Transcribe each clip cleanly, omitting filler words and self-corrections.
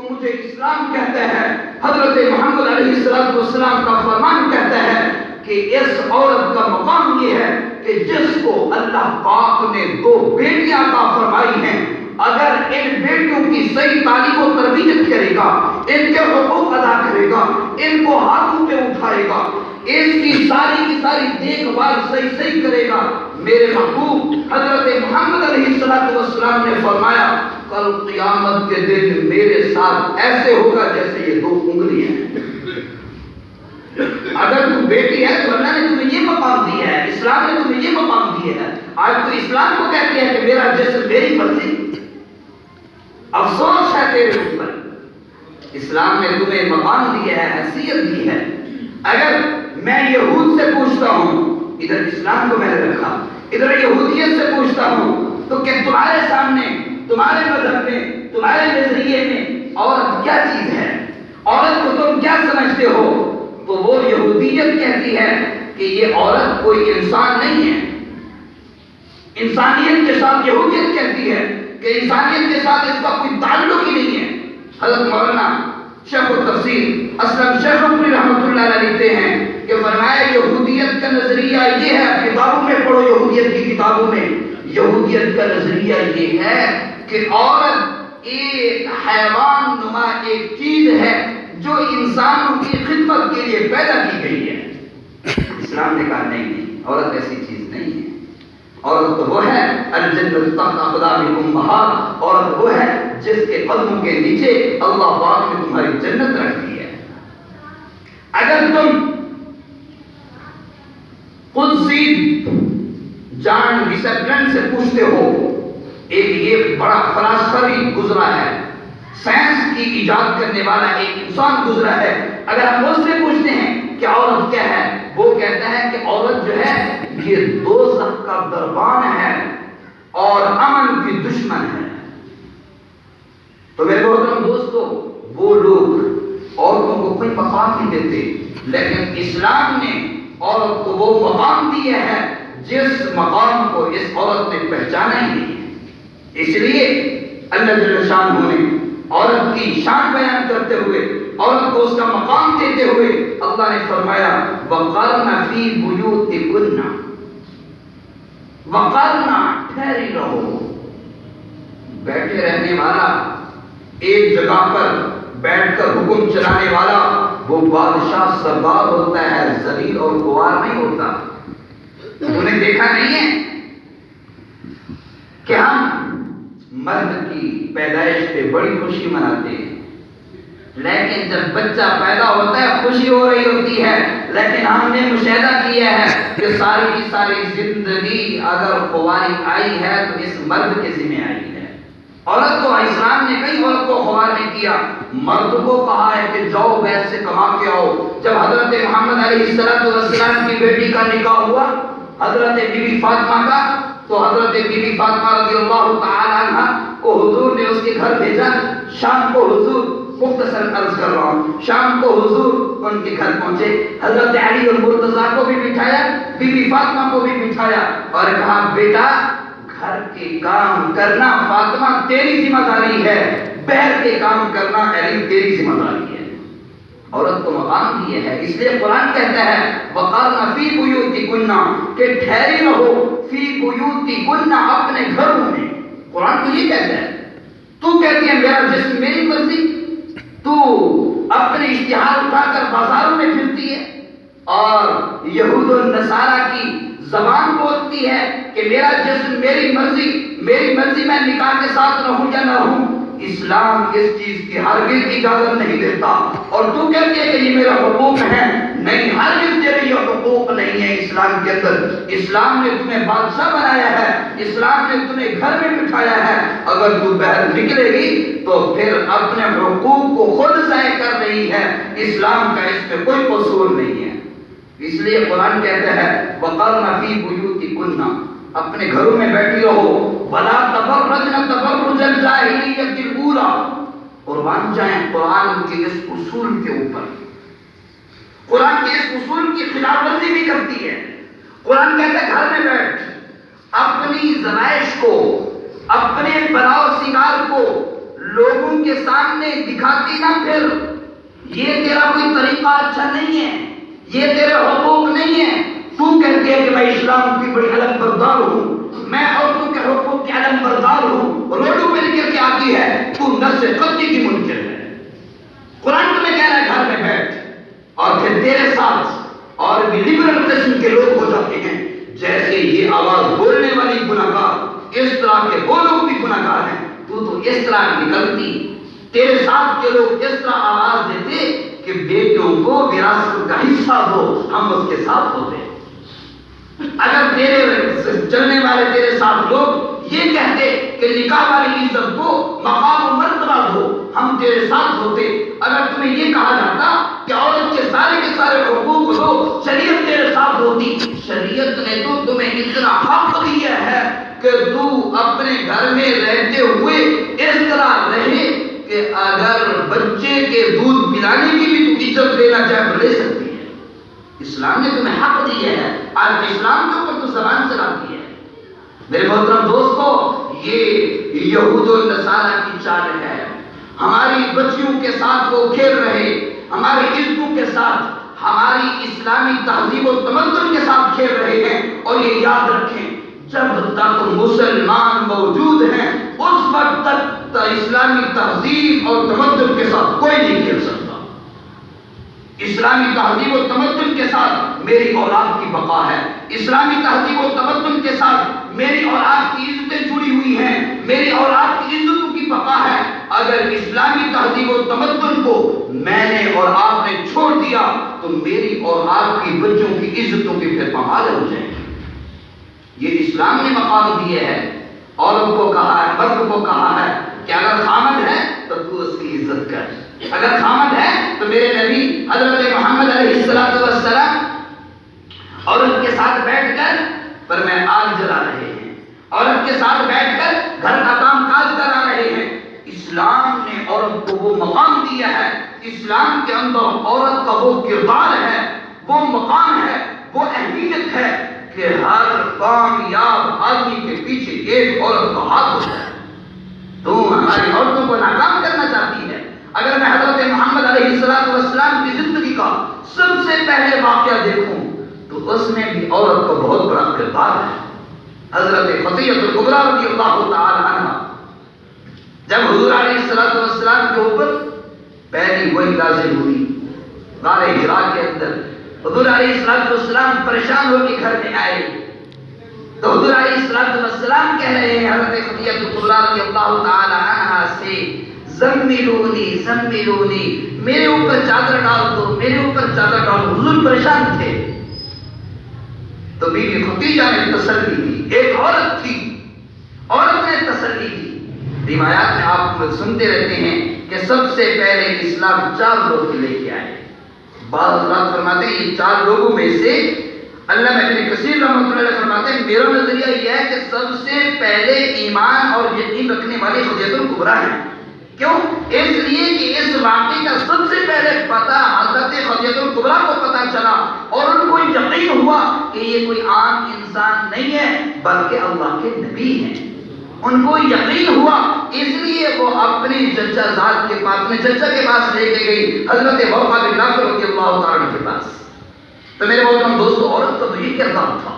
تو مجھے اسلام کہتا ہے، حضرت محمد علیہ السلام کا فرمان کہتا ہے کہ اس عورت کا مقام یہ ہے کہ جس کو اللہ پاک نے 2 بیٹیاں عطا فرمائی ہیں، اگر ان بیٹیوں کی صحیح تعلیم و تربیت کرے گا، ان کے حقوق ادا کرے گا، ان کو ہاتھوں پہ اٹھائے گا، اس کی ساری دیکھ بھال صحیح کرے گا، میرے محبوب حضرت محمد علیہ السلام نے فرمایا کل قیامت کے دن میرے ساتھ ایسے ہوگا جیسے یہ 2 انگلیاں ہیں۔ اگر تم بیٹی ہے تو اللہ نے تمہیں یہ مقام دیا ہے، اسلام نے تمہیں یہ مقام دیا ہے۔ آج تو اسلام کو کہتے ہیں کہ میرا جسم میری مرضی۔ افسوس ہے تیرے اوپر، اسلام نے تمہیں مقام دیا ہے، حیثیت دی ہے۔ اگر میں یہود سے پوچھتا ہوں، ادھر اسلام کو میں نے رکھا، ادھر یہودیت سے پوچھتا ہوں، تو کہ تمہارے سامنے، تمہارے مذہب میں، تمہارے نظریے میں عورت کیا چیز ہے، عورت کو تم کیا سمجھتے ہو؟ تو وہ یہودیت کہتی ہے کہ یہ عورت کوئی انسان نہیں ہے۔ انسانیت کے ساتھ یہودیت کہتی ہے کہ انسانیت کے ساتھ اس کا کوئی تعلق ہی نہیں ہے۔ حضرت مولانا شیخ التفسیر اسلم شیخ اپنی رحمۃ اللہ علیہ لکھتے ہیں کہ فرمایا یہودیت کا نظریہ یہ ہے، کتابوں میں پڑھو، یہودیت کی کتابوں میں یہودیت کا نظریہ یہ ہے کہ عورت ایک حیوان نما ایک چیز ہے جو انسانوں کی خدمت کے لیے پیدا کی گئی ہے۔ اسلام نے کہا نہیں، عورت ایسی چیز نہیں ہے۔ عورت تو وہ ہے الجنۃ تحت اقدام امہات، عورت وہ ہے جس کے قدموں کے نیچے اللہ پاک نے تمہاری جنت رکھ دی ہے۔ اگر تم قدسی جان ڈسپلن سے پوچھتے ہو، ایک یہ بڑا فلسفہ بھی گزرا ہے، سائنس کی ایجاد کرنے والا ایک انسان گزرا ہے، اگر ہم اس سے پوچھتے ہیں کہ عورت کیا ہے، وہ کہتا ہے کہ عورت جو ہے یہ دوزخ کا دربان ہے اور امن کی دشمن ہے۔ تو میرے محترم دوستو، وہ لوگ عورتوں کو کوئی مقام نہیں دیتے، لیکن اسلام نے عورت کو وہ مقام دیا ہے جس مقام کو اس عورت نے پہچانا ہی نہیں ہے۔ اس لیے اللہ جل شانہ نے عورت کی شان بیان کرتے ہوئے، عورت کو اس کا مقام دیتے ہوئے اللہ نے فرمایا وَقَرْنَ فِي بُيُوتِكُنَّ، وَقَرْنَ ٹھہری رہو۔ بیٹھے رہنے والا، ایک جگہ پر بیٹھ کر حکم چلانے والا وہ بادشاہ سردار ہوتا ہے، ذلیل اور خوار نہیں ہوتا۔ انہیں دیکھا نہیں ہے کہ ہم مرد کی پیدائش پہ بڑی خوشی مناتے ہیں، لیکن جب بچہ پیدا ہوتا ہے خوشی ہو رہی ہوتی ہے، لیکن ہم نے مشاہدہ کیا ہے کہ ساری کی ساری زندگی اگر خواری آئی ہے تو اس مرد کے ذمہ آئی ہے۔ عورت کو اسلام نے کئی عورت کو خوار نہیں کیا، مرد کو کہا ہے کہ جاؤ بیت سے کما کے آؤ۔ جب حضرت محمد علیہ السلام کی بیٹی کا نکاح ہوا، حضرت بی بی فاطمہ کا، تو حضرت بی بی فاطمہ رضی اللہ تعالی عنہ کو حضور نے اس کے گھر بھیجا۔ شام کو حضور، مختصر عرض کر رہا ہوں، شام کو حضور ان کے گھر پہنچے، حضرت علی المرتضیٰ کو بھی بٹھایا، بی بی فاطمہ کو بھی بٹھایا اور کہا بیٹا گھر کے کام کرنا فاطمہ تیری ذمہ داری ہے، باہر کے کام کرنا علی تیری ذمہ داری ہے۔ عورت کو مقام دیا ہے، اس لیے قرآن کہتا ہے وَقَرْنَ فِي بُيُوتِكُنَّ، کہ ٹھہری رہو فی بیوتکن، اپنے گھروں میں۔ قرآن تو یہ کہتا ہے، تو کہتی ہے میرا جسم میری مرضی، تو اپنے اشتہار اٹھا کر بازاروں میں پھرتی ہے اور یہود و نصارہ کی زبان بولتی ہے کہ میرا جسم میری مرضی، میری مرضی میں نکاح کے ساتھ رہوں یا نہ رہوں۔ اسلام اس چیز کی ہرگز اجازت نہیں دیتا، اور تو کہتے ہیں کہ یہ میرا حقوق ہے، نہیں، ہرگز تیرے یہ حقوق نہیں ہے اسلام کے اندر۔ اسلام نے تمہیں بادشاہ بنایا ہے، اسلام نے تمہیں گھر میں بٹھایا ہے، اگر تو باہر نکلے گی تو پھر اپنے حقوق کو خود ضائع کر رہی ہے، اسلام کا اس میں کوئی قصور نہیں ہے۔ اس لیے قرآن کہتا ہے وَقَرْنَ فِي بُيُوتِكُنَّ، اپنے گھروں میں بیٹھی رہو، وَلَا تَبَرَّجْنَ تَبَرُّجَ الْجَاهِلِيَّةِ الْأُولَىٰ، قربان جائیں قرآن کے اس اصول کے اوپر۔ قرآن کے اس اصول کی خلاف ورزی بھی کرتی ہے۔ قرآن کہتا ہے گھر میں بیٹھ، اپنی زنائش کو، اپنے بناؤ سنگار کو لوگوں لوگوں کے سامنے دکھاتی نہ پھر، یہ تیرا کوئی طریقہ اچھا نہیں ہے، یہ تیرے حقوق نہیں ہے۔ تو کہتے ہیں کہ میں اسلام کی بڑی علم بردار ہوں، میں عورتوں کے حقوق کی علم بردار ہوں، روڈوں پہ نکل کے آتی ہے، تو نفس قتل کی منکر ہے۔ قرآن تمہیں کہہ رہا ہے گھر میں بیٹھ، اور پھر تیرے ساتھ اور بھی لبرل قسم کے لوگ ہو جاتے ہیں، جیسے یہ آواز بولنے والی گناہگار، اس طرح کے وہ لوگ بھی گناہگار ہیں، تو اس طرح نکلتی، تیرے ساتھ کے لوگ اس طرح آواز دیتے کہ بیٹوں کو وراثت کا حصہ دو، ہم اس کے ساتھ ہوتے۔ اگر تیرے چلنے والے تیرے ساتھ لوگ یہ کہتے کہ نکاح والی عزت کو مقام و مرتبہ دو، ہم تیرے ساتھ ہوتے۔ اگر تمہیں یہ کہا جاتا کہ عورت کے سارے حقوق دو، شریعت تیرے ساتھ ہوتی۔ شریعت نے تو تمہیں اتنا حق دیا ہے کہ تو اپنے گھر میں رہتے ہوئے اس طرح رہے کہ اگر بچے کے دودھ پلانے کی بھی تو عزت لینا چاہے تو لے سکتی ہے۔ اسلام نے تمہیں حق دیا ہے، آج اسلام کے اوپر تو زبان چلاتی ہے۔ میرے محترم دوستو، یہ یہود و نصارہ کی چال ہے۔ ہماری بچیوں کے ساتھ وہ کھیل رہے، ہماری عزتوں کے ساتھ، ہماری اسلامی تہذیب و تمدن کے ساتھ کھیل رہے ہیں۔ اور یہ یاد رکھیں، جب تک مسلمان موجود ہیں اس وقت تک اسلامی تہذیب اور تمدن کے ساتھ کوئی نہیں کھیل سکتا۔ اسلامی تہذیب و تمدن کے ساتھ میری اور آپ کی بقا ہے، اسلامی تہذیب و تمدن کے ساتھ میری اور آپ کی عزتیں جڑی ہوئی ہیں، میری اور آپ کی عزتوں کی بقا ہے۔ اگر اسلامی تہذیب و تمدن کو میں نے اور آپ نے چھوڑ دیا تو میری اور آپ کی بچوں کی عزتوں کی پھر پامال ہو جائیں گی۔ یہ اسلام نے مقام دیا ہے، عورت کو کہا ہے، مرد کو کہا ہے کہ اگر خامد ہے تو تو اس کی عزت کر، اگر خامد ہے تو میرے نبی حضرت محمد علیہ السلام عورت کے ساتھ بیٹھ کر پر میں آگ جلا رہے ہیں، عورت کے ساتھ بیٹھ کر گھر کا کام کاج کرا رہے ہیں۔ اسلام نے عورت کو وہ مقام دیا ہے، اسلام کے اندر عورت کا وہ کردار ہے، وہ مقام ہے، وہ اہمیت ہے کہ ہر کامیاب آدمی کے پیچھے ایک عورت کا ہاتھ ہوتا ہے۔ تو ہماری عورتوں کو ناکام کرنا چاہتی ہے۔ اگر میں حضرت محمد علیہ السلام کی زندگی کا سب سے پہلے واقعہ دیکھوں تو اس میں بھی عورت کا بہت بڑا کردار ہے۔ حضرت خدیجہ الکبریٰ رضی اللہ تعالی عنہ جب حضور علیہ السلام کے اوپر پہلی وحی نازل ہوئی غار حرا کے اندر، حضور علیہ السلام پریشان ہو کے گھر میں آئے تو حضور علیہ السلام کہہ رہے ہیں حضرت خدیجہ الکبریٰ رضی اللہ تعالی عنہ سے، زملونی زملونی، میرے اوپر چادر ڈال دو، میرے اوپر چادر ڈال دو۔ حضور پریشان تھے تو بی بی خدیجہ نے تسلی دی، ایک عورت تھی، عورت نے تسلی دی۔ روایات میں آپ سنتے رہتے ہیں کہ سب سے پہلے اسلام 4 لوگ لے کے آئے۔ بعض حضرات فرماتے ہیں یہ 4 لوگوں میں سے علامہ ابن کثیر رحمۃ اللہ علیہ فرماتے ہیں میرا نظریہ یہ ہے کہ سب سے پہلے ایمان اور یقین رکھنے والے خدیجہ الکبریٰ ہیں۔ کیوں؟ اس لیے کہ اس واقعے کا سب سے پہلے پتہ حضرت خدیجہ الکبریٰ کو پتہ چلا اور ان کو یقین ہوا کہ یہ کوئی عام انسان نہیں ہے بلکہ اللہ کے نبی ہیں۔ ان کو یقین ہوا، اس لیے وہ اپنے چچا زاد کے پاس، اپنے چچا کے پاس لے کے گئی، حضرت ورقہ بن نوفل رضی اللہ تعالیٰ عنہ کے پاس۔ تو میرے محترم دوستو، عورت کا تو یہ کردار تھا،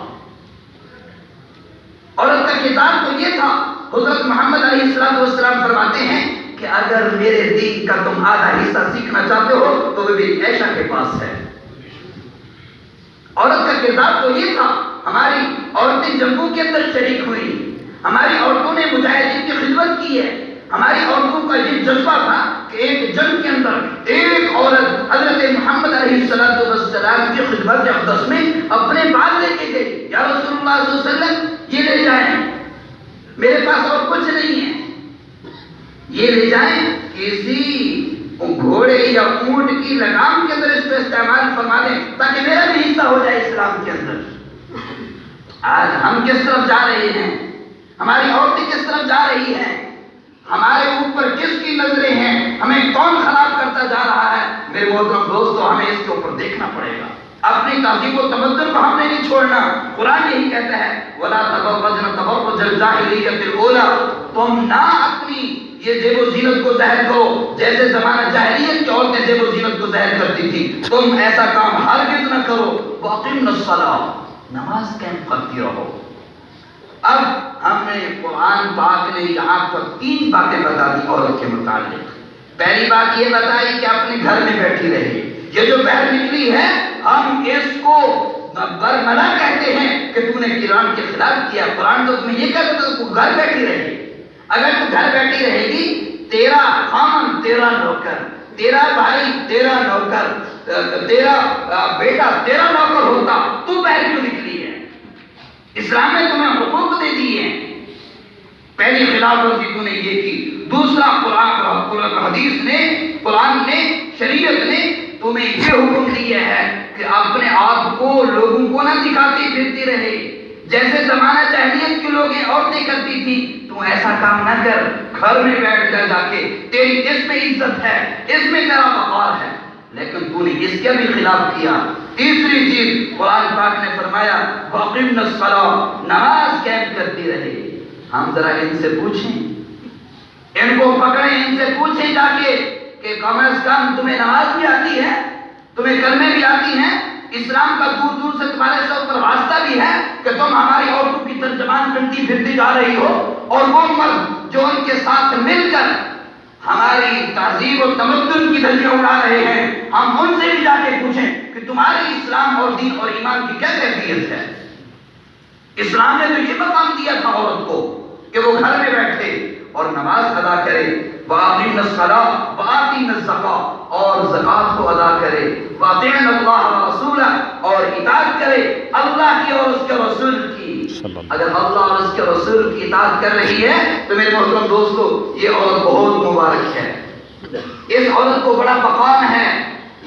عورت کا کردار تو یہ تھا۔ حضرت محمد علیہ السلام فرماتے ہیں کہ اگر میرے دین کا تم آدھا حصہ سیکھنا چاہتے ہو تو وہ بھی عائشہ کے پاس ہے۔ عورت کا کردار تو یہ تھا۔ ہماری عورتیں جنگوں کے اندر شریک ہوئی، ہماری عورتوں نے مجاہدین کی خدمت کی ہے، ہماری عورتوں کا یہ جذبہ تھا کہ ایک جنگ کے اندر ایک عورت حضرت محمد علیہ السلام کی خدمت اقدس میں اپنے بال لے کے گئی، یا رسول اللہ صلی اللہ علیہ وسلم یہ لے جائیں، میرے پاس اور کچھ نہیں ہے، یہ لے جائیں، کسی گھوڑے یا اونٹ کی لگام کے اندر اس کو استعمال فرما دیں تاکہ میرا بھی حصہ ہو جائے اسلام کے اندر۔ آج ہم کس طرف جا رہے ہیں؟ ہماری عورتیں کس طرف جا رہی ہیں؟ ہمارے اوپر کس کی نظریں ہیں؟ ہمیں کون خراب کرتا جا رہا ہے؟ میرے محترم دوستو، ہمیں اس کے اوپر دیکھنا پڑے گا۔ اپنی تہذیب و تمدن کو ہم نے نہیں چھوڑنا۔ قرآن یہی کہتا ہے وَلَا تَبَرَّجْنَ تَبَرُّجَ الْجَاهِلِيَّةِ الْأُولَىٰ، تم نہ اپنی یہ زیب و زینت کو ظاہر کرو جیسے زمانہ جاہلیت کی عورتیں زیب و زینت کو ظاہر کرتی تھی، تم ایسا کام ہرگز نہ کرو۔ وَأَقِمْنَا الصَّلَاةَ، نماز قائم کرتی رہو۔ اب ہم نے قرآن پاک نے یہاں پر 3 باتیں بتا دی عورت کے متعلق۔ پہلی بات یہ بتائی کہ اپنے گھر میں بیٹھی رہے، یہ جو باہر نکلی ہے ہم اس کو برملا کہتے ہیں کہ تو نے قرآن کے خلاف کیا۔ قرآن تو تمہیں یہ کہتا ہے تو گھر بیٹھی رہے، اگر تو گھر بیٹھی رہے گی تیرا خامن تیرا نوکر، تیرا بھائی تیرا نوکر، تیرا بیٹا تیرا نوکر ہوتا، تو باہر کیوں نکلی ہے؟ اسلام نے تمہیں حقوق دے دیے ہیں، پہلی خلاف ورزی تو نے یہ کی۔ دوسرا قرآن حدیث نے، قرآن نے، شریعت نے تمہیں یہ حکم دیا ہے کہ اپنے آپ کو لوگوں کو نہ دکھاتی پھرتی رہے، جیسے زمانہ جاہلیت کے لوگ عورتیں کرتی تھی، تو ایسا کام نہ کر، گھر میں بیٹھ کر جا کے تیری اس میں عزت ہے، اس میں تیرا وقار ہے، لیکن تو نے اس کے بھی خلاف کیا۔ تیسری چیز قرآن پاک نے فرمایا وَأَقِمْنَا الصَّلَاةَ، نماز قائم کرتی رہے۔ ہم ذرا ان سے پوچھیں، ان کو پکڑیں، ان سے پوچھیں جا کے کہ کم از کم تمہیں نماز بھی آتی ہے، تمہیں کلمے بھی آتی ہیں، اسلام کا دور دور سے تمہارے ساتھ پر واسطہ بھی ہے کہ تم ہماری عورتوں کی ترجمان کرتی پھرتی جا رہی ہو، اور وہ مرد جو ان کے ساتھ مل کر ہماری تہذیب و تمدن کی دھجیاں اڑا رہے ہیں، ہم ان سے بھی جا کے پوچھیں کہ تمہاری اسلام اور دین اور ایمان کی کیا کیفیت ہے؟ اسلام نے تو یہ مقام دیا تھا عورت کو کہ وہ گھر میں بیٹھے اور نماز ادا کرے، وَأَقِمْنَا الصَّلَاةَ وَآتِينَا الزَّكَاةَ، اور زکات کو ادا کرے، وَأَطِعْنَا اللَّهَ وَرَسُولَهُ، اور اطاعت کرے اللہ کی اور اس کے رسول کی۔ اگر اللہ اور اس کے رسول کی اطاعت کر رہی ہے تو میرے محترم دوستو یہ عورت بہت مبارک ہے، اس عورت کو بڑا مقام ہے،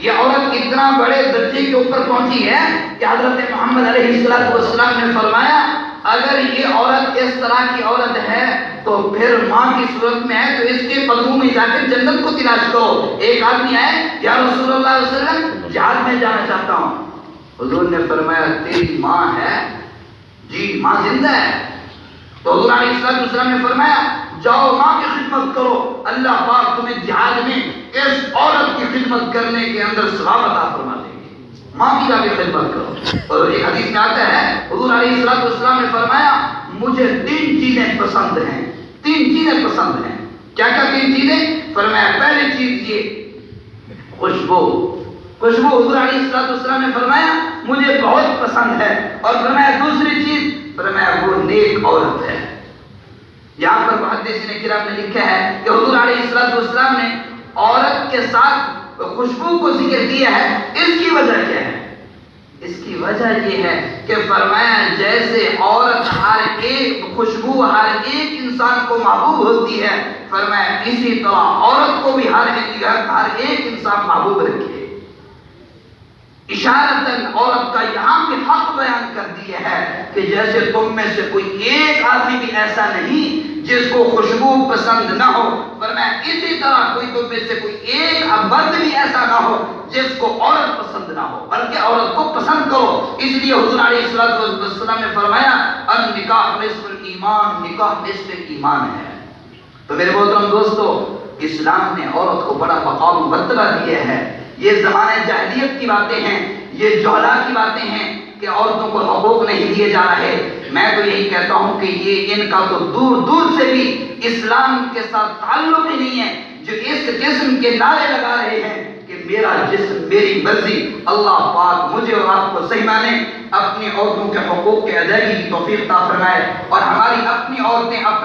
یہ عورت اتنا بڑے درجے کے اوپر پہنچی ہے کہ حضرت محمد علیہ السلام نے فرمایا اگر یہ عورت اس طرح کی عورت ہے تو پھر ماں کی صورت میں ہے تو اس کے قدموں میں جا کے جنت کو تلاش کرو۔ ایک آدمی آئے، یا رسول اللہ علیہ وسلم جہاد میں جانا چاہتا ہوں۔ حضور نے فرمایا تیری ماں ہے؟ جی ماں زندہ ہے۔ تو حضور علیہ السلام نے فرمایا جاؤ ماں کی خدمت کرو، اللہ پاک تمہیں جہاد میں اس عورت کی خدمت کرنے کے اندر ثواب عطا فرما دے گی، ماں کی جا کے خدمت کرو۔ اور ایک حدیث میں آتا ہے حضور علیہ السلام نے فرمایا مجھے 3 چیزیں پسند ہیں، 3 چیزیں پسند ہیں۔ کیا کیا 3 چیزیں؟ فرمایا پہلی چیز یہ خوشبو، خوشبو حضور علیہ السلام نے فرمایا مجھے بہت پسند ہے، اور فرمایا دوسری چیز فرمایا وہ نیک عورت ہے۔ یہاں پر محدثین کرام نے لکھا ہے کہ حضور علیہ السلام نے عورت کے ساتھ خوشبو کو ذکر کیا ہے، اس کی وجہ کیا ہے؟ اس کی وجہ یہ ہے کہ فرمایا جیسے عورت ہر ایک خوشبو ہر ایک انسان کو محبوب ہوتی ہے، فرمایا اسی طرح عورت کو بھی ہر ایک انسان محبوب رکھے۔ اشارتاً عورت کا یہاں بھی حق بیان کر دیا ہے کہ جیسے تم میں سے کوئی ایک آدمی بھی ایسا نہیں جس کو خوشبو پسند نہ ہو، فرمایا اسی طرح کوئی تم میں سے کوئی ایک مرد بھی ایسا نہ ہو جس کو عورت پسند نہ ہو، بلکہ عورت کو پسند کرو۔ اس لیے حضور علیہ السلام نے فرمایا النکاح نصف الایمان، نکاح نصف ایمان ہے۔ تو میرے محترم دوستو اسلام نے عورت کو بڑا مقام مرتبہ دیا ہے۔ یہ زمانے جاہلیت کی باتیں ہیں، یہ جہلا کی باتیں ہیں کہ عورتوں کو حقوق نہیں دیے جا رہے۔ میں تو یہی کہتا ہوں کہ یہ ان کا تو دور دور سے بھی اسلام کے ساتھ تعلق ہی نہیں ہے، جو اس قسم کے نعرے لگا رہے ہیں کہ میرا جسم میری مرضی۔ اللہ پاک مجھے اور آپ کو صحیح مانے اپنی عورتوں کے حقوق کے ادائیگی کی توفیق عطا فرمائے، اور ہماری اپنی عورتیں اپنے